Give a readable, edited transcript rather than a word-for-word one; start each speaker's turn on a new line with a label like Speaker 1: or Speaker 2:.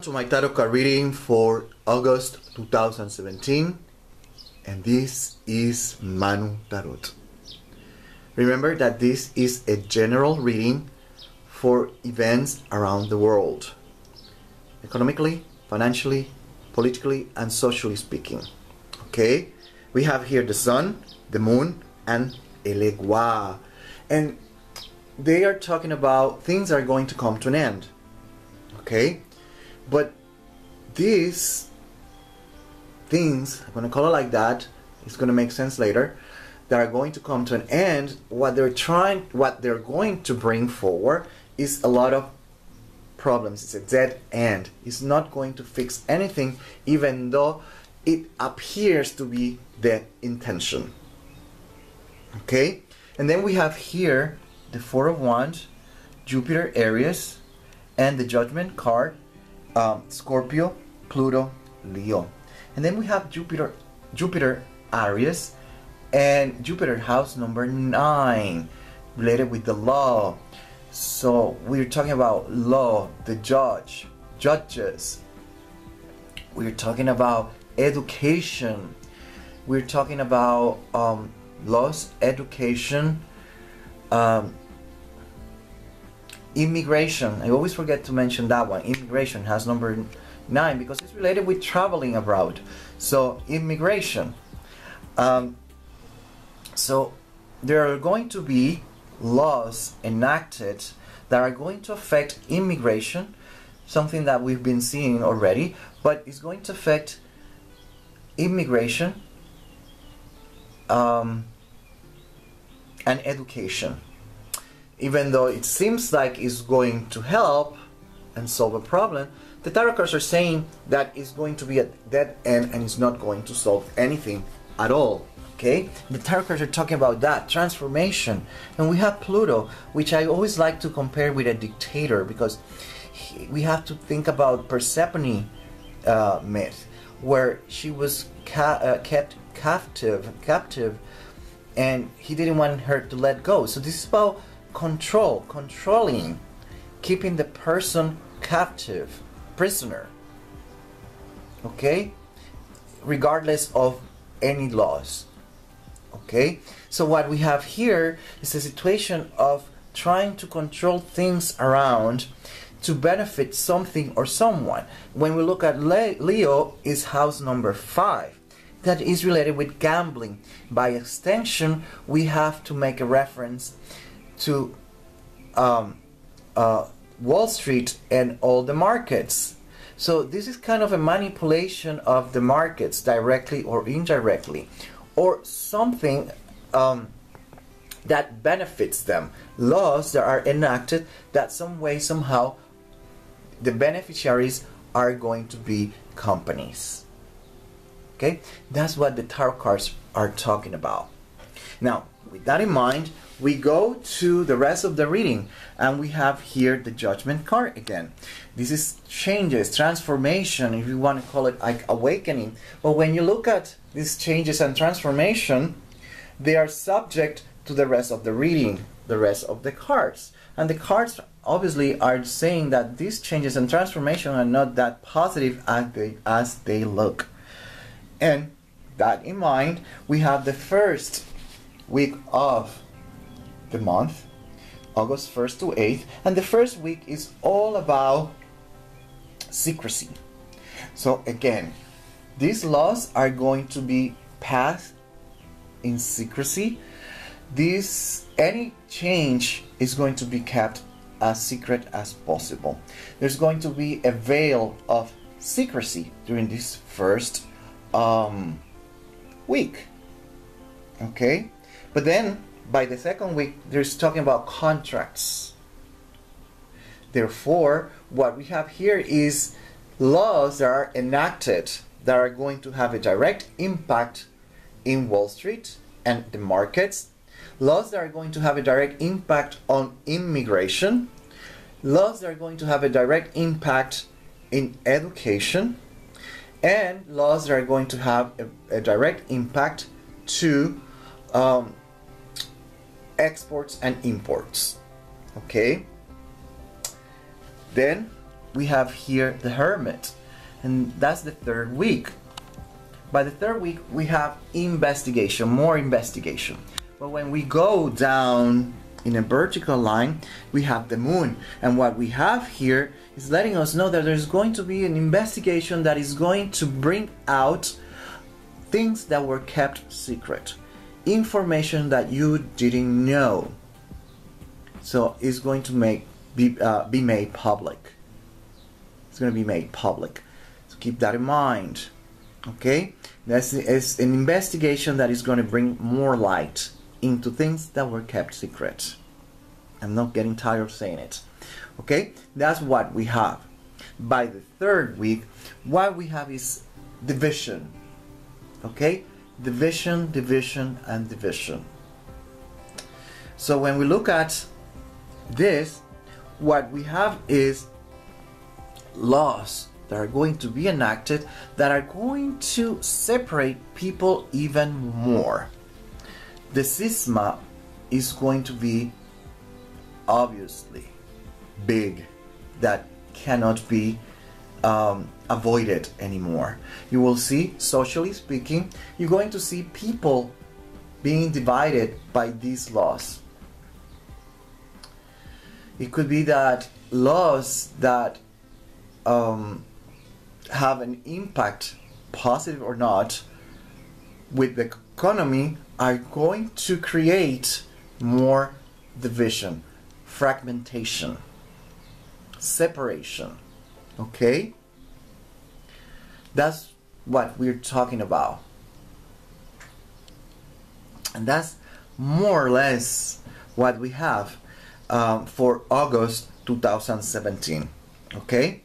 Speaker 1: To my tarot card reading for August 2017, and this is Manu Tarot. Remember that this is a general reading for events around the world, economically, financially, politically, and socially speaking. Okay, we have here the sun, the moon, and Elegua, and they are talking about things are going to come to an end. Okay, but these things, I'm going to call it like that, it's going to make sense later, that are going to come to an end, what they're going to bring forward is a lot of problems. It's a dead end. It's not going to fix anything, even though it appears to be the intention. Okay, and then we have here the Four of Wands, Jupiter, Aries, and the Judgment card, Scorpio, Pluto, Leo. And then we have Jupiter, Aries, and Jupiter house number 9, related with the law. So we're talking about law, the judges. We're talking about education. We're talking about laws, education, immigration. I always forget to mention that one. Immigration has number 9 because it's related with traveling abroad. So immigration. So there are going to be laws enacted that are going to affect immigration, something that we've been seeing already, but it's going to affect immigration and education. Even though it seems like it's going to help and solve a problem, the tarot cards are saying that it's going to be a dead end and it's not going to solve anything at all. Okay, the tarot cards are talking about that transformation, and we have Pluto, which I always like to compare with a dictator, because we have to think about Persephone myth, where she was kept captive, and he didn't want her to let go. So this is about controlling, keeping the person captive, prisoner. Okay, regardless of any laws. Okay, so what we have here is a situation of trying to control things around to benefit something or someone. When we look at Leo, is house number 5. That is related with gambling. By extension, we have to make a reference to Wall Street and all the markets. So this is kind of a manipulation of the markets, directly or indirectly, or something that benefits them. Laws that are enacted that some way, somehow, the beneficiaries are going to be companies. Okay, that's what the tarot cards are talking about. Now, with that in mind, we go to the rest of the reading, and we have here the Judgment card again. This is changes, transformation, if you want to call it like awakening. But when you look at these changes and transformation, they are subject to the rest of the reading, the rest of the cards. And the cards obviously are saying that these changes and transformation are not that positive as they look. And that in mind, we have the first week of the month, August 1st to 8th, and the first week is all about secrecy. So again, these laws are going to be passed in secrecy. Any change is going to be kept as secret as possible. There's going to be a veil of secrecy during this first week. Okay, but then by the second week, there's talking about contracts. Therefore, what we have here is laws that are enacted that are going to have a direct impact in Wall Street and the markets. Laws that are going to have a direct impact on immigration. Laws that are going to have a direct impact in education. And laws that are going to have a direct impact to exports and imports. Okay, then we have here the hermit, and that's the third week. By the third week, we have investigation, more investigation. But when we go down in a vertical line, we have the moon. And what we have here is letting us know that there's going to be an investigation that is going to bring out things that were kept secret, information that you didn't know. So it's going to be made public. It's going to be made public. So keep that in mind. Okay, that's it's an investigation that is going to bring more light into things that were kept secret. I'm not getting tired of saying it. Okay, that's what we have. By the third week, what we have is division. Okay, division, division, and division. So when we look at this, what we have is laws that are going to be enacted that are going to separate people even more. The schisma is going to be obviously big, that cannot be avoided anymore. You will see, socially speaking, you're going to see people being divided by these laws. It could be that laws that have an impact, positive or not, with the economy are going to create more division, fragmentation, separation. Okay? That's what we're talking about. And that's more or less what we have for August 2017. Okay?